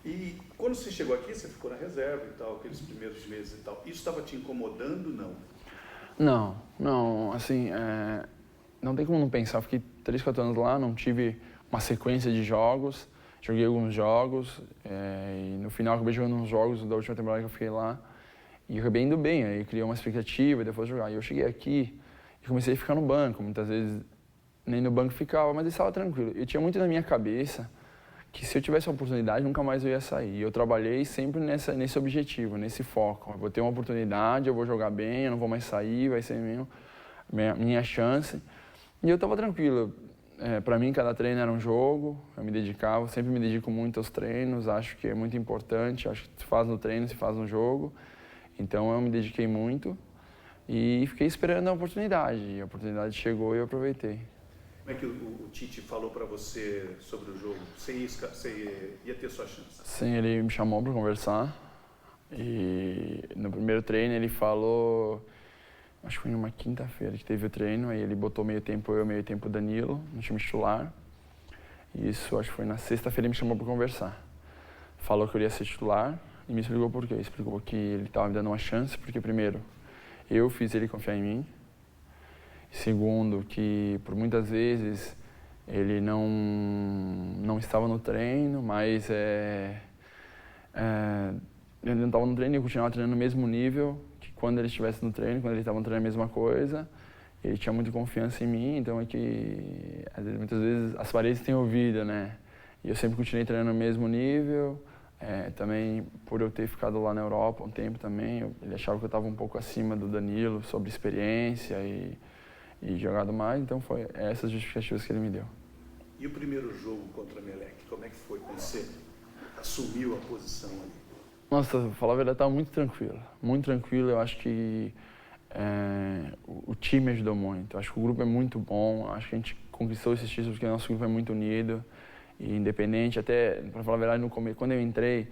E quando você chegou aqui, você ficou na reserva e tal, aqueles primeiros meses e tal. Isso estava te incomodando, não? Não, assim, não tem como não pensar. Eu fiquei 3, 4 anos lá, não tive uma sequência de jogos, joguei alguns jogos, e no final acabei jogando uns jogos da última temporada que eu fiquei lá, e acabei indo bem, aí criei uma expectativa e depois jogar. E eu cheguei aqui e comecei a ficar no banco, muitas vezes nem no banco ficava, mas eu estava tranquilo. Eu tinha muito na minha cabeça que se eu tivesse uma oportunidade, nunca mais eu ia sair. Eu trabalhei sempre nesse objetivo, nesse foco. Eu vou ter uma oportunidade, eu vou jogar bem, eu não vou mais sair, vai ser minha chance. E eu estava tranquilo. Para mim, cada treino era um jogo, eu me dedicava, sempre me dedico muito aos treinos, acho que é muito importante, acho que se faz no treino, se faz no jogo. Então eu me dediquei muito e fiquei esperando a oportunidade. E a oportunidade chegou e eu aproveitei. Como é que o Tite falou para você sobre o jogo? Você ia ter sua chance? Sim, ele me chamou para conversar e no primeiro treino ele falou, acho que foi numa quinta-feira que teve o treino, aí ele botou meio tempo eu, meio tempo Danilo no time titular. Isso, acho que foi na sexta-feira ele me chamou para conversar. Falou que eu iria ser titular e me explicou por quê. Explicou que ele estava me dando uma chance, porque primeiro, eu fiz ele confiar em mim. Segundo, que por muitas vezes ele não estava no treino, mas ele não estava no treino e eu continuava treinando no mesmo nível que quando ele estivesse no treino, quando ele estava no treino a mesma coisa. Ele tinha muita confiança em mim, então é que muitas vezes as paredes têm ouvido, né? E eu sempre continuei treinando no mesmo nível. Também por eu ter ficado lá na Europa um tempo também, ele achava que eu estava um pouco acima do Danilo sobre experiência e jogado mais, então foi essas justificativas que ele me deu. E o primeiro jogo contra a Emelec, como é que foi quando você assumiu a posição ali? Nossa, pra falar a verdade, estava muito tranquilo, eu acho que o time ajudou muito, eu acho que o grupo é muito bom, eu acho que a gente conquistou esses títulos porque o nosso grupo é muito unido e independente, até, para falar a verdade, no começo, quando eu entrei,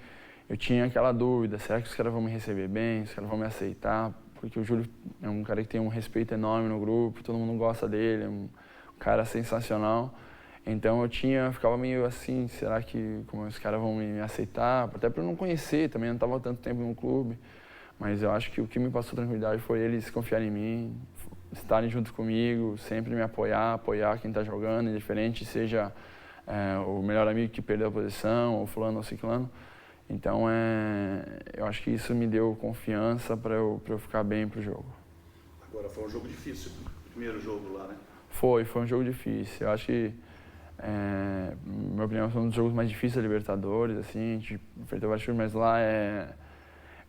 eu tinha aquela dúvida, será que os caras vão me receber bem, os caras vão me aceitar? Porque o Júlio é um cara que tem um respeito enorme no grupo, todo mundo gosta dele, é um cara sensacional. Então eu ficava meio assim, será que como os caras vão me aceitar? Até para eu não conhecer, também não estava há tanto tempo no clube. Mas eu acho que o que me passou tranquilidade foi eles confiarem em mim, estarem junto comigo, sempre me apoiar quem está jogando, indiferente seja o melhor amigo que perdeu a posição, ou fulano ou ciclano. Então, eu acho que isso me deu confiança para eu ficar bem pro jogo. Agora, foi um jogo difícil, o primeiro jogo lá, né? Foi um jogo difícil. Eu acho que, na minha opinião, foi um dos jogos mais difíceis da Libertadores, assim, a gente enfrentou vários times, mas lá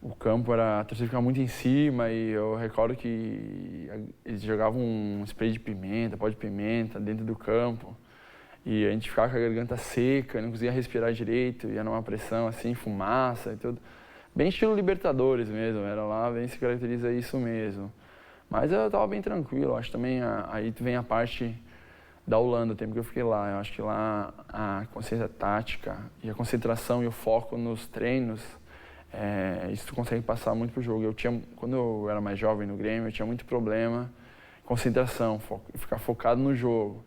o campo a torcida ficava muito em cima e eu recordo que eles jogavam um spray de pimenta, pó de pimenta dentro do campo. E a gente ficava com a garganta seca, não conseguia respirar direito, ia numa pressão assim, fumaça e tudo. Bem estilo Libertadores mesmo, era lá, bem se caracteriza isso mesmo. Mas eu estava bem tranquilo, acho também, aí vem a parte da Holanda, o tempo que eu fiquei lá. Eu acho que lá a consciência tática e a concentração e o foco nos treinos, isso tu consegue passar muito pro jogo. Quando eu era mais jovem no Grêmio, eu tinha muito problema, concentração, ficar focado no jogo.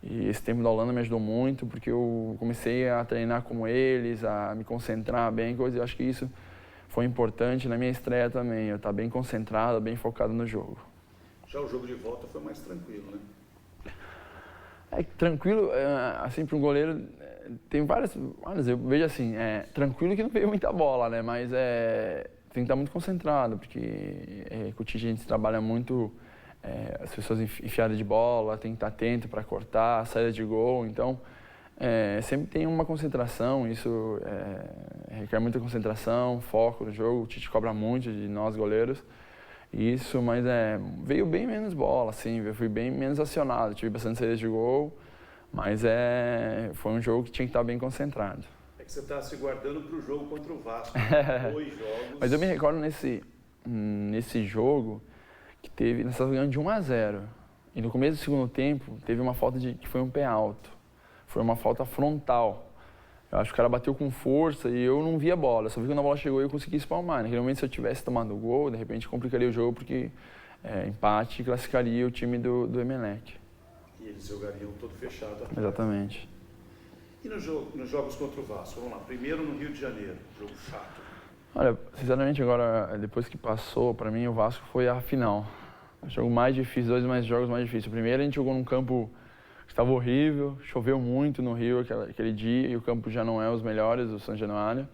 E esse tempo da Holanda me ajudou muito, porque eu comecei a treinar como eles, a me concentrar bem, coisa. Eu acho que isso foi importante na minha estreia também, eu estar bem concentrado, bem focado no jogo. Já o jogo de volta foi mais tranquilo, né? Tranquilo, assim, para um goleiro, tem várias, eu vejo assim, tranquilo que não veio muita bola, né? Mas tem que estar muito concentrado, porque com o Tite a gente trabalha muito. As pessoas enfiadas de bola, tem que estar atento para cortar, saída de gol, então sempre tem uma concentração, isso requer muita concentração, foco no jogo, o Tite cobra muito de nós goleiros, mas veio bem menos bola, assim, eu fui bem menos acionado, tive bastante saída de gol, mas foi um jogo que tinha que estar bem concentrado. É que você está se guardando para o jogo contra o Vasco, 2 jogos... Mas eu me recordo nesse jogo, que nós estávamos ganhando de 1-0. E no começo do segundo tempo, teve uma falta que foi um pé alto. Foi uma falta frontal. Eu acho que o cara bateu com força e eu não vi a bola. Só vi quando a bola chegou e eu consegui espalmar. Naquele momento, se eu tivesse tomado o gol, de repente complicaria o jogo, porque empate classificaria o time do Emelec. E eles jogariam todo fechado atrás. Exatamente. E nos jogos contra o Vasco? Vamos lá, primeiro no Rio de Janeiro, jogo chato. Olha, sinceramente agora, depois que passou, para mim o Vasco foi a final. O jogo mais difícil, jogos mais difíceis. O primeiro a gente jogou num campo que estava horrível, choveu muito no Rio aquele dia e o campo já não é os melhores do São Januário.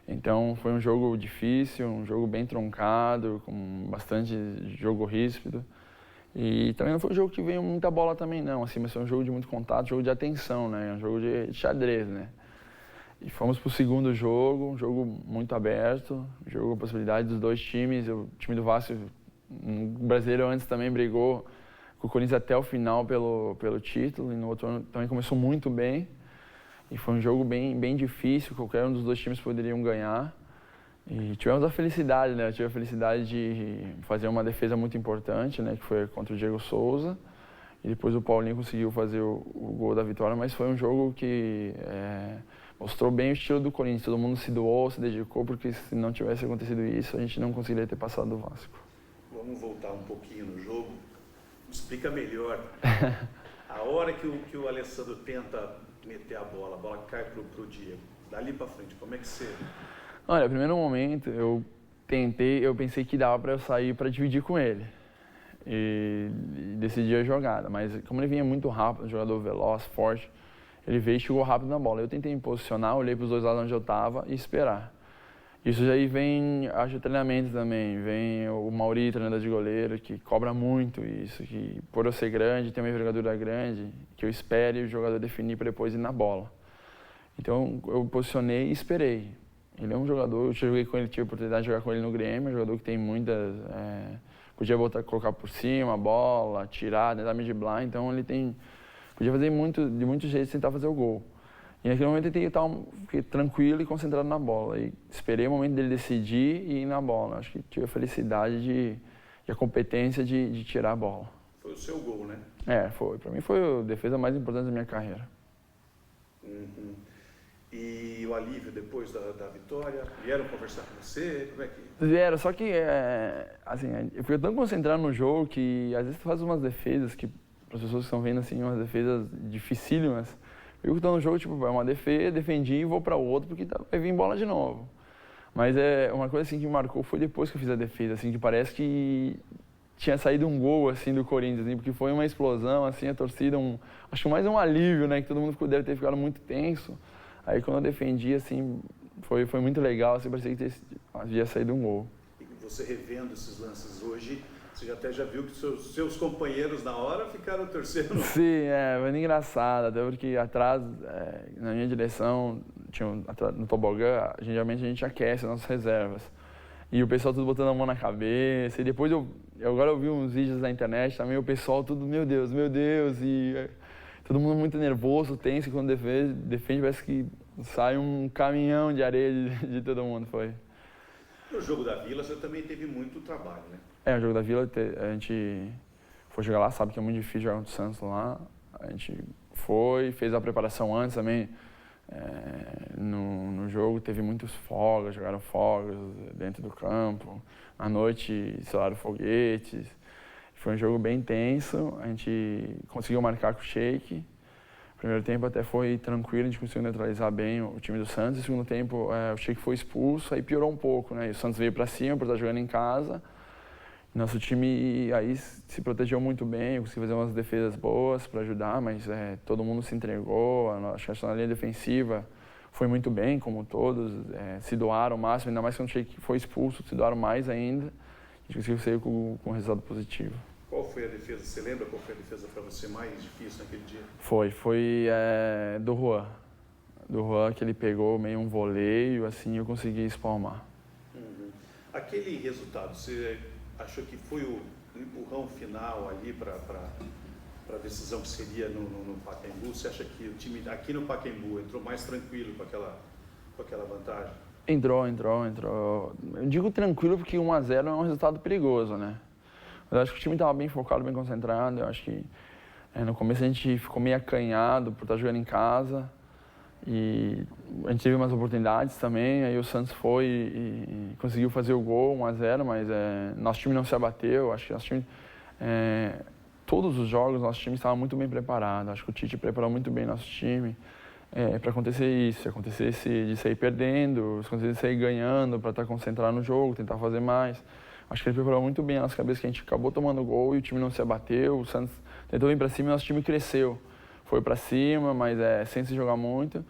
Então foi um jogo difícil, um jogo bem truncado, com bastante jogo ríspido. E também não foi um jogo que veio muita bola também não, assim, mas foi um jogo de muito contato, jogo de atenção, né? Um jogo de xadrez, né? E fomos para o segundo jogo, um jogo muito aberto, um jogo com a possibilidade dos dois times. O time do Vasco, o brasileiro antes também brigou com o Corinthians até o final pelo título, e no outro ano também começou muito bem. E foi um jogo bem difícil, qualquer um dos dois times poderiam ganhar. E tivemos a felicidade, né? Eu tive a felicidade de fazer uma defesa muito importante, né? Que foi contra o Diego Souza. E depois o Paulinho conseguiu fazer o gol da vitória, mas foi um jogo que mostrou bem o estilo do Corinthians. Todo mundo se doou, se dedicou, porque se não tivesse acontecido isso, a gente não conseguiria ter passado do Vasco. Vamos voltar um pouquinho no jogo. Explica melhor. A hora que o Alessandro tenta meter a bola cai pro Diego. Dali para frente, como é que você... Olha, no primeiro momento eu pensei que dava para eu sair para dividir com ele e decidir a jogada, mas como ele vinha muito rápido, um jogador veloz, forte, ele veio e chegou rápido na bola. Eu tentei me posicionar, olhei para os dois lados onde eu estava e esperar. Isso já aí vem, acho, treinamento também, vem o Mauri, treinador de goleiro, que cobra muito isso, que por eu ser grande, ter uma envergadura grande, que eu espere o jogador definir para depois ir na bola. Então eu posicionei e esperei. Ele é um jogador, eu joguei com ele, tive a oportunidade de jogar com ele no Grêmio, um jogador que tem muitas... podia colocar por cima a bola, tirar, tentar me driblar, então ele podia fazer de muitos jeitos tentar fazer o gol. E naquele momento eu fiquei tranquilo e concentrado na bola. E esperei o momento dele decidir e ir na bola. Acho que tive a felicidade e a competência de tirar a bola. Foi o seu gol, né? Foi. Para mim foi a defesa mais importante da minha carreira. Uhum. E o alívio depois da vitória? Vieram conversar com você? Como é que... Vieram, só que assim, eu fico tão concentrado no jogo que às vezes tu faz umas defesas que, para as pessoas que estão vendo assim, umas defesas dificílimas. Eu estou no jogo, tipo, é uma defesa, defendi e vou para o outro porque vai vir bola de novo. Mas uma coisa assim que me marcou foi depois que eu fiz a defesa, assim, que parece que tinha saído um gol assim do Corinthians, assim, porque foi uma explosão, assim, a torcida, acho que mais um alívio, né, que todo mundo deve ter ficado muito tenso. Aí quando eu defendi, assim, foi muito legal, assim, parecia que havia saído um gol. E você revendo esses lances hoje, você até já viu que seus companheiros na hora ficaram torcendo? Sim, foi muito engraçado, até porque atrás, na minha direção, no tobogã, geralmente a gente aquece as nossas reservas. E o pessoal tudo botando a mão na cabeça, e depois agora eu vi uns vídeos na internet também, o pessoal tudo, meu Deus, e... todo mundo muito nervoso, tenso, e quando defende parece que sai um caminhão de areia de todo mundo, foi. No jogo da Vila você também teve muito trabalho, né? O jogo da Vila, a gente foi jogar lá, sabe que é muito difícil jogar contra o Santos lá. A gente fez a preparação antes também. No jogo teve muitos fogos, jogaram fogos dentro do campo. À noite, instalaram foguetes. Foi um jogo bem intenso, a gente conseguiu marcar com o Sheik. O primeiro tempo até foi tranquilo, a gente conseguiu neutralizar bem o time do Santos. No segundo tempo, o Sheik foi expulso, aí piorou um pouco, né? E o Santos veio para cima por estar jogando em casa. Nosso time aí se protegeu muito bem, eu consegui fazer umas defesas boas para ajudar, mas todo mundo se entregou. Acho que a linha defensiva foi muito bem, como todos, se doaram o máximo, ainda mais quando o Sheik foi expulso, se doaram mais ainda. A gente conseguiu sair com um resultado positivo. Qual foi a defesa? Você lembra qual foi a defesa para você mais difícil naquele dia? Foi do Juan. Do Juan, que ele pegou meio um voleio, assim, eu consegui espalmar. Uhum. Aquele resultado, você achou que foi o empurrão final ali para a decisão que seria no Pacaembu? Você acha que o time aqui no Pacaembu entrou mais tranquilo com aquela vantagem? Entrou. Eu digo tranquilo porque 1-0 é um resultado perigoso, né? Eu acho que o time estava bem focado, bem concentrado. Eu acho que no começo a gente ficou meio acanhado por estar jogando em casa. E a gente teve umas oportunidades também. Aí o Santos foi e conseguiu fazer o gol, 1-0, mas nosso time não se abateu. Acho que nosso time... todos os jogos, nosso time estava muito bem preparado. Acho que o Tite preparou muito bem nosso time. para acontecer isso, se acontecesse de sair perdendo, se acontecesse de sair ganhando, para estar concentrado no jogo, tentar fazer mais. Acho que ele preparou muito bem as cabeças, que a gente acabou tomando gol e o time não se abateu, o Santos tentou vir para cima e nosso time cresceu. Foi para cima, mas sem se jogar muito.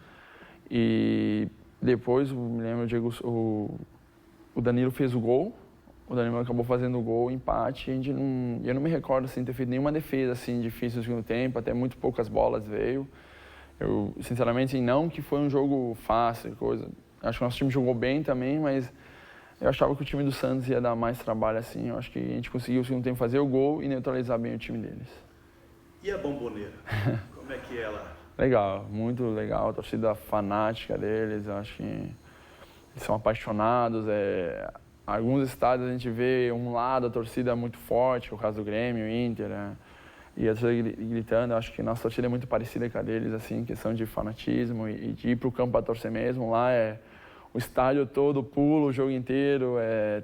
E depois, me lembro, o Danilo fez o gol, o Danilo acabou fazendo o gol, empate, eu não me recordo assim, ter feito nenhuma defesa assim, difícil no segundo tempo, até muito poucas bolas veio. Eu, sinceramente, não que foi um jogo fácil, coisa. Acho que o nosso time jogou bem também, mas eu achava que o time do Santos ia dar mais trabalho assim. Eu acho que a gente conseguiu no segundo tempo fazer o gol e neutralizar bem o time deles. E a Bombonera? Como é que é lá? Legal, muito legal. A torcida fanática deles, eu acho que eles são apaixonados. Alguns estádios a gente vê um lado a torcida é muito forte, o caso do Grêmio, o Inter, e a torcida gritando. Eu acho que nossa torcida é muito parecida com a deles, assim, questão de fanatismo e de ir para o campo para torcer mesmo. Lá o estádio todo pula o jogo inteiro,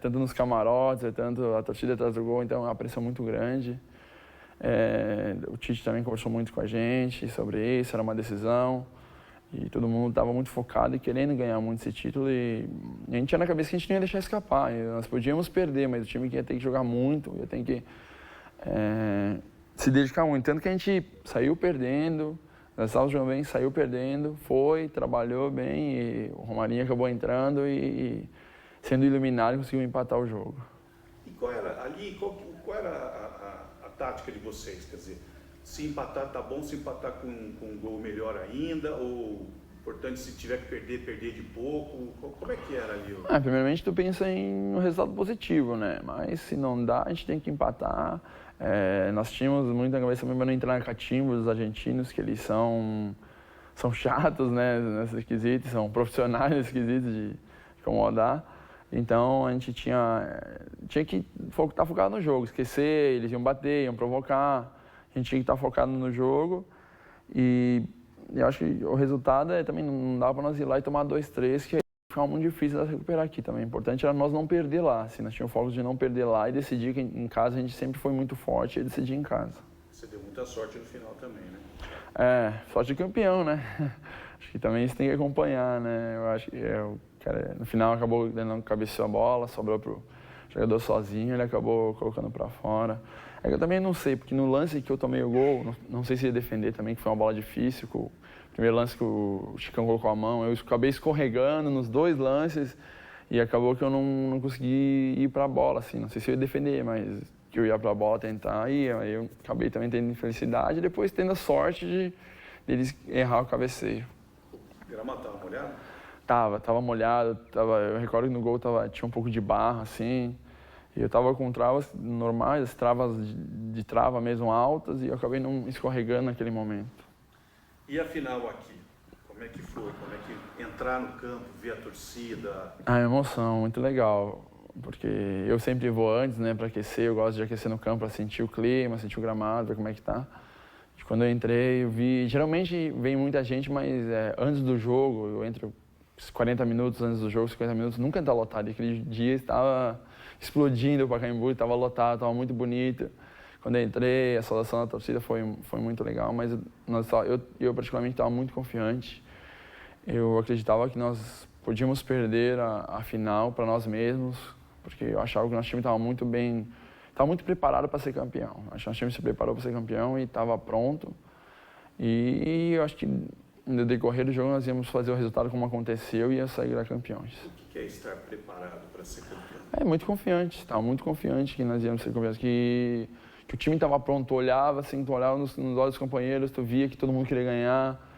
tanto nos camarotes, tanto a torcida atrás do gol, então é uma pressão muito grande. O Tite também conversou muito com a gente sobre isso, era uma decisão. E todo mundo estava muito focado e querendo ganhar muito esse título. E a gente tinha na cabeça que a gente não ia deixar escapar. Nós podíamos perder, mas o time ia ter que jogar muito, ia ter que se dedicar muito. Tanto que a gente saiu perdendo, nós estávamos jogando bem, saiu perdendo, trabalhou bem, e o Romarinho acabou entrando e sendo iluminado conseguiu empatar o jogo. E qual era a tática de vocês? Quer dizer, se empatar tá bom, se empatar com um gol melhor ainda, ou importante se tiver que perder de pouco? Como é que era ali? Primeiramente tu pensa em um resultado positivo, né? Mas se não dá, a gente tem que empatar. Nós tínhamos muito na cabeça mesmo não entrar na catimba dos argentinos, que eles são chatos, né, nesses quesitos, são profissionais nesses quesitos de incomodar. Então a gente tinha que estar focado no jogo, esquecer, eles iam bater, iam provocar. A gente tinha que estar focado no jogo e eu acho que o resultado também não dá para nós ir lá e tomar 2-3, que aí fica muito difícil de recuperar aqui também. O importante era nós não perder lá, assim, nós tínhamos foco de não perder lá e decidir que em casa a gente sempre foi muito forte e decidir em casa. Você deu muita sorte no final também, né? Sorte de campeão, né? Acho que também isso tem que acompanhar, né? Eu acho que o cara, no final acabou dando cabeceou a bola, sobrou pro jogador sozinho, ele acabou colocando para fora. Eu também não sei, porque no lance que eu tomei o gol, não sei se ia defender também, que foi uma bola difícil, o primeiro lance que o Chicão colocou a mão, eu acabei escorregando nos dois lances e acabou que eu não consegui ir para a bola, assim, não sei se eu ia defender, mas que eu ia para a bola tentar, e aí eu acabei também tendo infelicidade e depois tendo a sorte de eles errar o cabeceio. O gramado estava molhado? Tava molhado, eu recordo que no gol tinha um pouco de barro, assim. E eu estava com travas normais, as travas de trava mesmo altas, e eu acabei não escorregando naquele momento. E a final aqui? Como é que foi? Como é que entrar no campo, ver a torcida? Emoção, muito legal. Porque eu sempre vou antes, né, para aquecer, eu gosto de aquecer no campo para sentir o clima, sentir o gramado, ver como é que tá. E quando eu entrei, eu vi... Geralmente vem muita gente, mas antes do jogo, eu entro 40 minutos antes do jogo, 50 minutos, nunca está lotado. E aquele dia estava explodindo o Pacaembu, estava lotado, estava muito bonito. Quando eu entrei, a saudação da torcida foi muito legal, mas eu particularmente estava muito confiante. Eu acreditava que nós podíamos perder a final para nós mesmos, porque eu achava que o nosso time estava muito bem, estava muito preparado para ser campeão. Acho que o nosso time se preparou para ser campeão e estava pronto. E eu acho que no decorrer do jogo nós íamos fazer o resultado como aconteceu e ia sair lá campeões. O que é estar preparado para ser campeão? Muito confiante, estava muito confiante que nós íamos ser campeões, que o time estava pronto, tu olhava assim, tu olhava nos olhos dos companheiros, tu via que todo mundo queria ganhar.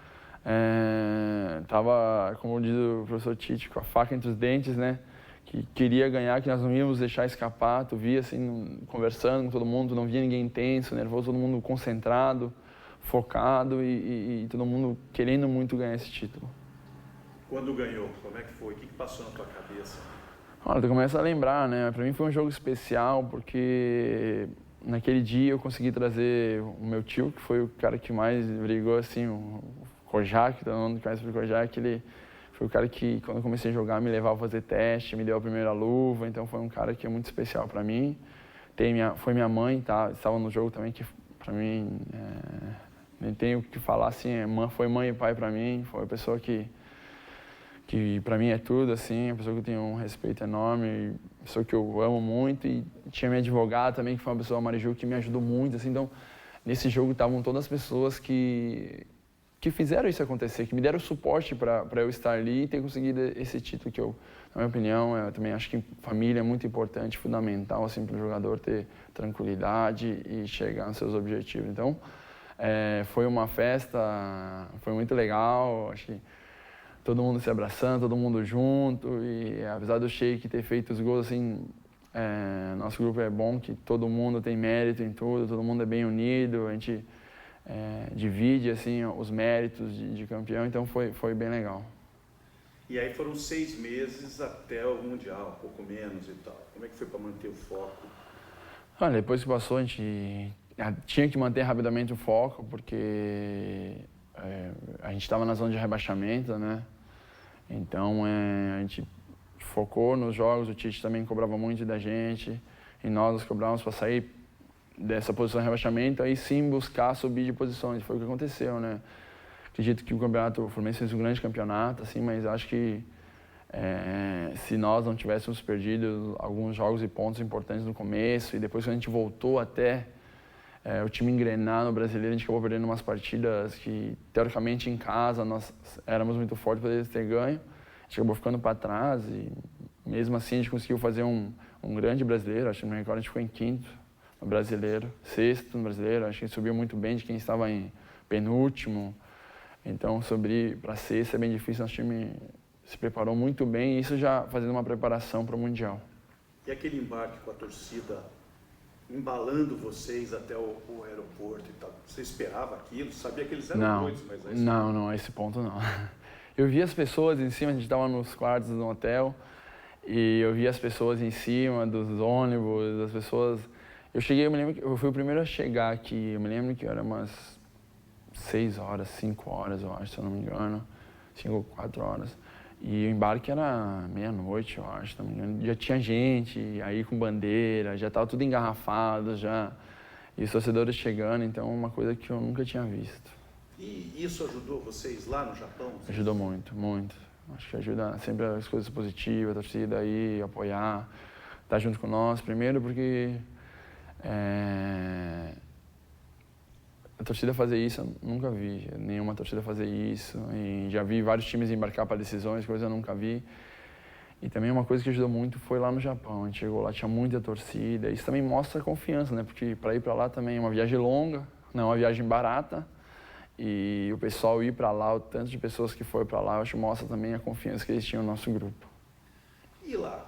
Tava, como diz o professor Tite, com a faca entre os dentes, né? Que queria ganhar, que nós não íamos deixar escapar. Tu via assim, conversando com todo mundo, tu não via ninguém tenso, nervoso, todo mundo concentrado, focado e todo mundo querendo muito ganhar esse título. Quando ganhou, como é que foi? O que passou na tua cabeça? Olha, tu começa a lembrar, né? Para mim foi um jogo especial porque naquele dia eu consegui trazer o meu tio, que foi o cara que mais brigou, assim, o Kojak, todo mundo conhece o Kojak, ele foi o cara que, quando eu comecei a jogar, me levava a fazer teste, me deu a primeira luva, então foi um cara que é muito especial para mim. Foi minha mãe, estava no jogo também, que para mim nem tenho o que falar, assim, foi mãe e pai para mim, foi uma pessoa que para mim é tudo, assim, uma pessoa que eu tenho um respeito enorme, pessoa que eu amo muito, e tinha minha advogada também, que foi uma pessoa, a Mariju, que me ajudou muito, assim, então, nesse jogo estavam todas as pessoas que fizeram isso acontecer, que me deram suporte para eu estar ali e ter conseguido esse título que eu, na minha opinião, eu também acho que família é muito importante, fundamental, assim, para o jogador ter tranquilidade e chegar nos seus objetivos. Então, foi uma festa, foi muito legal, acho que todo mundo se abraçando, todo mundo junto, e apesar do Sheik ter feito os gols, assim, nosso grupo é bom, que todo mundo tem mérito em tudo, todo mundo é bem unido, a gente divide, assim, os méritos de campeão, então foi bem legal. E aí foram 6 meses até o Mundial, pouco menos e tal. Como é que foi para manter o foco? Olha, depois que passou, a gente tinha que manter rapidamente o foco, porque a gente estava na zona de rebaixamento, né? Então, a gente focou nos jogos, o Tite também cobrava muito da gente, e nós cobrávamos para sair dessa posição de rebaixamento, aí sim buscar subir de posições. Foi o que aconteceu, né? Acredito que o Fluminense fez um grande campeonato, assim, mas acho que se nós não tivéssemos perdido alguns jogos e pontos importantes no começo, e depois que a gente voltou até o time engrenar no Brasileiro, a gente acabou perdendo umas partidas que, teoricamente, em casa, nós éramos muito fortes para ter ganho. A gente acabou ficando para trás e, mesmo assim, a gente conseguiu fazer um grande Brasileiro. Acho que no recorde a gente ficou em 5º no Brasileiro, 6º no Brasileiro. Acho que a gente subiu muito bem de quem estava em penúltimo. Então, subir para 6º é bem difícil. Nosso time se preparou muito bem, e isso já fazendo uma preparação para o Mundial. E aquele embarque com a torcida embalando vocês até o aeroporto e tal, você esperava aquilo? Sabia que eles eram doidos, mas... Não, a esse ponto não. Eu vi as pessoas em cima, a gente estava nos quartos do hotel, e eu vi as pessoas em cima dos ônibus, as pessoas... Eu me lembro que eu fui o primeiro a chegar aqui, eu me lembro que era umas 6 horas, 5 horas, eu acho, se eu não me engano, 5 ou 4 horas. E o embarque era meia-noite, eu acho, se não me engano. Já tinha gente aí com bandeira, já estava tudo engarrafado, já. E os torcedores chegando, então uma coisa que eu nunca tinha visto. E isso ajudou vocês lá no Japão? Ajudou muito, muito. Acho que ajuda sempre as coisas positivas, a torcida aí, apoiar, estar junto com nós. Primeiro porque a torcida fazer isso eu nunca vi, nenhuma torcida fazer isso. E já vi vários times embarcar para decisões, coisa eu nunca vi. E também uma coisa que ajudou muito foi lá no Japão. A gente chegou lá, tinha muita torcida. Isso também mostra a confiança, né? Porque para ir para lá também é uma viagem longa, não é uma viagem barata. E o pessoal ir para lá, o tanto de pessoas que foi para lá, eu acho que mostra também a confiança que eles tinham no nosso grupo. E lá?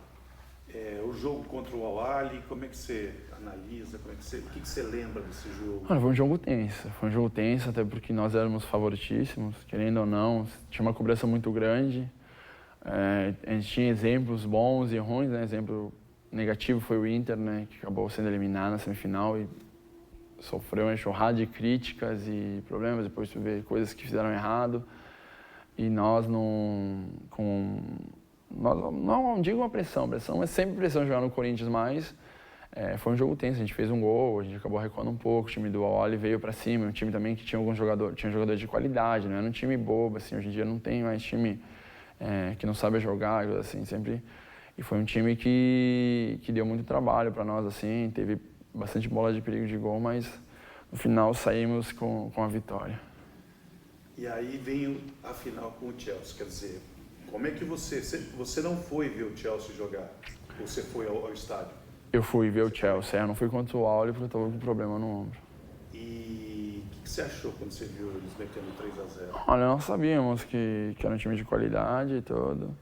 O jogo contra o Al-Ahly, como é que você analisa, o que você lembra desse jogo? Olha, foi um jogo tenso, até porque nós éramos favoritíssimos, querendo ou não, tinha uma cobrança muito grande. A gente tinha exemplos bons e ruins, né? Exemplo negativo foi o Inter, né? Que acabou sendo eliminado na semifinal e sofreu uma enxurrada de críticas e problemas, depois de ver coisas que fizeram errado. E nós não digo uma pressão é sempre pressão jogar no Corinthians, mas foi um jogo tenso, a gente fez um gol, a gente acabou recuando um pouco, o time do Al-Ahly veio para cima, um time também que tinha jogadores de qualidade, não era um time bobo, assim, hoje em dia não tem mais time que não sabe jogar, assim, sempre. E foi um time que deu muito trabalho para nós, assim, teve bastante bola de perigo de gol, mas no final saímos com a vitória. E aí vem a final com o Chelsea, quer dizer, como é que você não foi ver o Chelsea jogar? Ou você foi ao estádio? Eu fui ver o Chelsea, eu não fui contra o Al-Ahly porque eu estava com problema no ombro. E o que você achou quando você viu eles metendo 3-0? Olha, nós sabíamos que era um time de qualidade e tudo,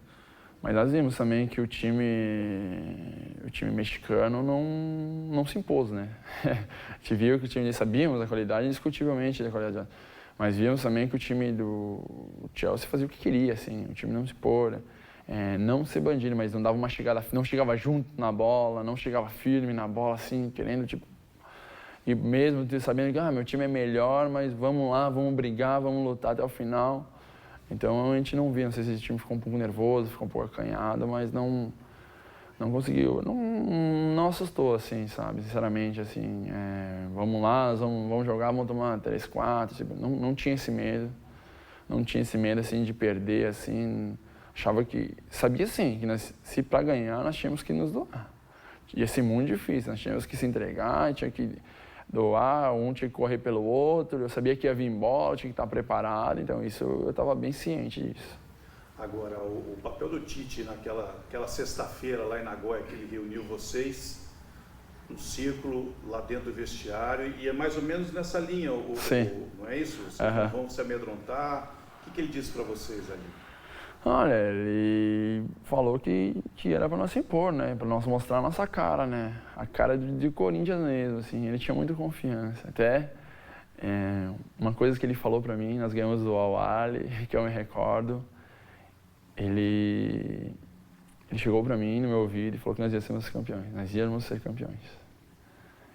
mas nós vimos também que o time mexicano não se impôs, né? A gente viu que o time, sabíamos da qualidade, indiscutivelmente da qualidade, mas vimos também que o time do Chelsea fazia o que queria, assim, o time não se pôr, não ser bandido, mas não dava uma chegada, não chegava junto na bola, não chegava firme na bola, assim, querendo, tipo... E mesmo sabendo que meu time é melhor, mas vamos lá, vamos brigar, vamos lutar até o final. Então a gente não via, não sei se esse time ficou um pouco nervoso, ficou um pouco acanhado, mas não não conseguiu, não assustou, assim, sabe, sinceramente, assim, vamos lá, vamos jogar, vamos tomar 3, 4, tipo, não tinha esse medo, assim, de perder, assim, sabia, sim, que se para ganhar, nós tínhamos que nos doar. Ia ser muito difícil, nós tínhamos que se entregar, tinha que doar, um tinha que correr pelo outro, eu sabia que ia vir bola, tinha que estar preparado, então isso eu estava bem ciente disso. Agora, o papel do Tite naquela sexta-feira lá em Nagoya, que ele reuniu vocês no círculo lá dentro do vestiário, e é mais ou menos nessa linha, não é isso? Vocês não vão se amedrontar. O que ele disse para vocês ali? Olha, ele falou que era para nós se impor, né? Para nós mostrar a nossa cara, né? A cara de Corinthians mesmo, assim. Ele tinha muita confiança. Até uma coisa que ele falou para mim, nós ganhamos do Al-Ahly, que eu me recordo. Ele chegou para mim no meu ouvido e falou que nós íamos ser campeões. Nós íamos ser campeões.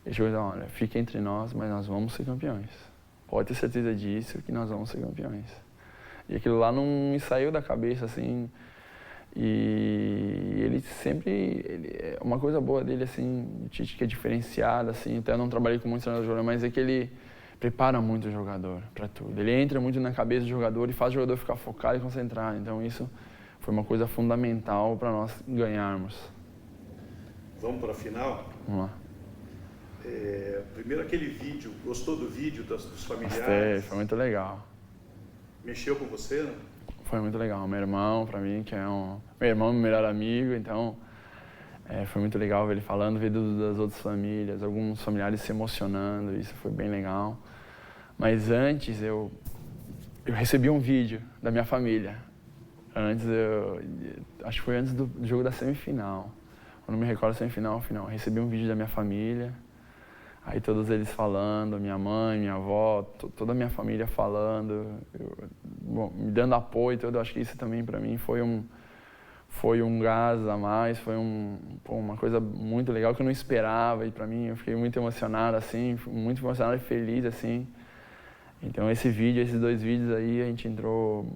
Ele chegou e disse, olha, fica entre nós, mas nós vamos ser campeões. Pode ter certeza disso, que nós vamos ser campeões. E aquilo lá não me saiu da cabeça, assim. E ele sempre... uma coisa boa dele, assim, o Tite, que é diferenciado, assim. Até eu não trabalhei com muitos treinadores, mas é que ele prepara muito o jogador para tudo. Ele entra muito na cabeça do jogador e faz o jogador ficar focado e concentrado. Então isso foi uma coisa fundamental para nós ganharmos. Vamos para a final? Vamos lá. Primeiro aquele vídeo, gostou do vídeo dos familiares? Gostei, foi muito legal. Mexeu com você, né? Foi muito legal. Meu irmão, para mim, que é meu irmão, meu melhor amigo, então foi muito legal ver ele falando, ver das outras famílias, alguns familiares se emocionando, isso foi bem legal. Mas antes eu recebi um vídeo da minha família. Acho que foi antes do jogo da semifinal. Eu não me recordo da semifinal, final. Eu recebi um vídeo da minha família, aí todos eles falando, minha mãe, minha avó, toda a minha família falando, me dando apoio, eu acho que isso também para mim foi um gás a mais, foi uma coisa muito legal que eu não esperava, e para mim eu fiquei muito emocionado, assim, muito emocionado e feliz, assim. Então esses 2 vídeos aí, a gente entrou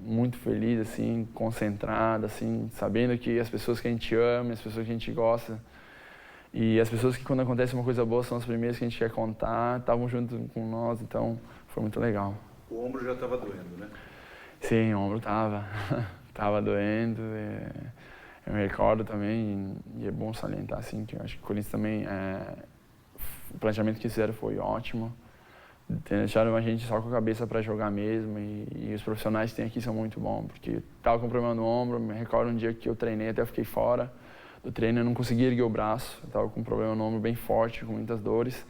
muito feliz, assim, concentrado, assim, sabendo que as pessoas que a gente ama, as pessoas que a gente gosta, e as pessoas que quando acontece uma coisa boa são as primeiras que a gente quer contar, estavam junto com nós, então foi muito legal. O ombro já estava doendo, né? Sim, o ombro estava doendo. Eu me recordo também, e é bom salientar, assim, que eu acho que o Corinthians também, o planejamento que fizeram foi ótimo. Deixaram a gente só com a cabeça para jogar mesmo, e os profissionais que tem aqui são muito bons, porque estava com problema no ombro, me recordo um dia que eu treinei, até eu fiquei fora do treino, eu não conseguia erguer o braço, eu estava com um problema no ombro bem forte, com muitas dores,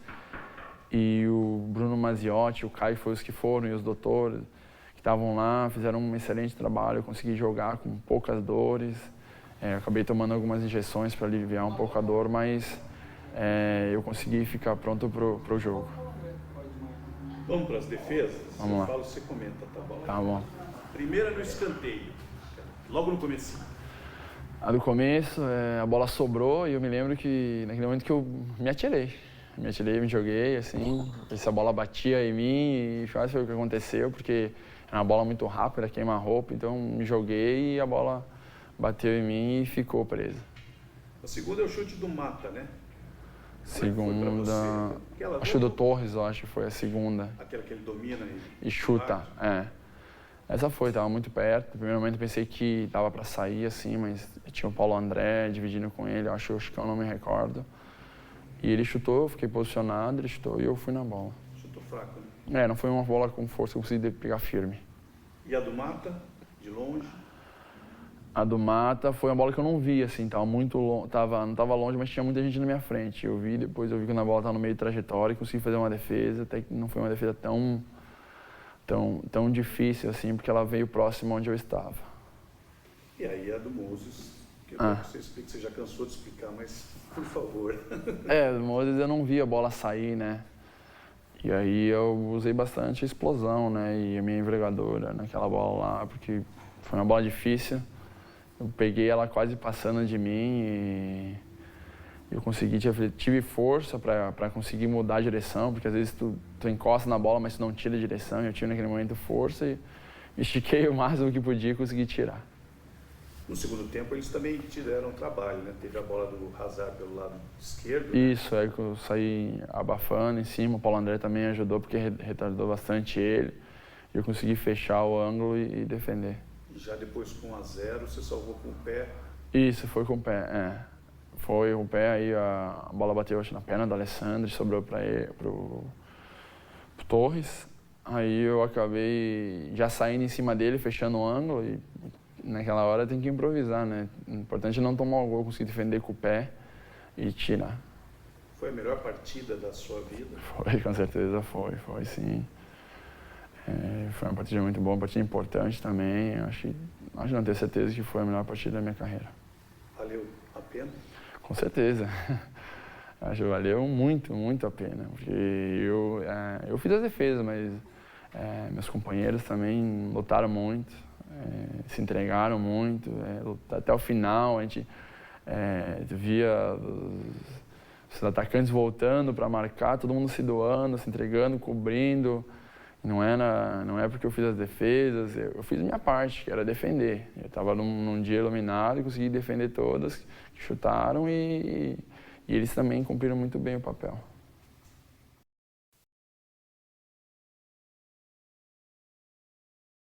e o Bruno Maziotti, o Caio foi os que foram, e os doutores que estavam lá, fizeram um excelente trabalho, eu consegui jogar com poucas dores, eu acabei tomando algumas injeções para aliviar um pouco a dor, mas eu consegui ficar pronto pro jogo. Vamos para as defesas? Vamos lá. Falo, você comenta, tá bom? Tá bom. Primeira no escanteio, logo no comecinho. A do começo, a bola sobrou e eu me lembro que naquele momento que eu me atirei, me joguei, assim, se a bola batia em mim e quase foi o que aconteceu, porque era uma bola muito rápida, queima-roupa, então me joguei e a bola bateu em mim e ficou presa. A segunda é o chute do Mata, né? Segunda, acho do Torres, eu acho que foi a segunda. Aquela que ele domina e chuta, Essa estava muito perto. No primeiro momento pensei que dava para sair assim, mas tinha o Paulo André dividindo com ele, acho que eu não me recordo. E ele chutou, eu fiquei posicionado, ele chutou e eu fui na bola. Chutou fraco, né? Não foi uma bola com força que eu consegui pegar firme. E a do Mata, de longe? A do Mata foi uma bola que eu não vi, assim, tava muito longe, não estava longe, mas tinha muita gente na minha frente. Depois eu vi que a bola estava no meio de trajetória e consegui fazer uma defesa, até que não foi uma defesa tão difícil, assim, porque ela veio próximo onde eu estava. E aí a do Moses, que eu quero que você explique, você já cansou de explicar, mas por favor. Do Moses eu não vi a bola sair, né? E aí eu usei bastante explosão, né? E a minha envergadura naquela bola lá, porque foi uma bola difícil. Eu peguei ela quase passando de mim e eu tive força para conseguir mudar a direção, porque às vezes tu encosta na bola, mas tu não tira a direção. E eu tive naquele momento força e estiquei o máximo que podia e consegui tirar. No segundo tempo eles também te deram trabalho, né? Teve a bola do Hazard pelo lado esquerdo. Isso, aí que eu saí abafando em cima, o Paulo André também ajudou porque retardou bastante ele. E eu consegui fechar o ângulo e defender. E já depois com 1-0 você salvou com o pé. Isso, foi com o pé, Foi com o pé, aí a bola bateu acho, na perna do Alessandro, sobrou pro Torres. Aí eu acabei já saindo em cima dele, fechando o ângulo e naquela hora tem que improvisar, né? O importante é não tomar o gol, conseguir defender com o pé e tirar. Foi a melhor partida da sua vida? Foi, com certeza foi sim. Foi uma partida muito boa, uma partida importante também. Acho não tenho certeza que foi a melhor partida da minha carreira. Valeu a pena? Com certeza. Acho que valeu muito, muito a pena. Porque eu fiz as defesas, mas meus companheiros também lutaram muito, se entregaram muito. Até o final a gente via os atacantes voltando para marcar, todo mundo se doando, se entregando, cobrindo. Não é porque eu fiz as defesas, eu fiz a minha parte, que era defender. Eu estava num dia iluminado e consegui defender todas, que chutaram e eles também cumpriram muito bem o papel.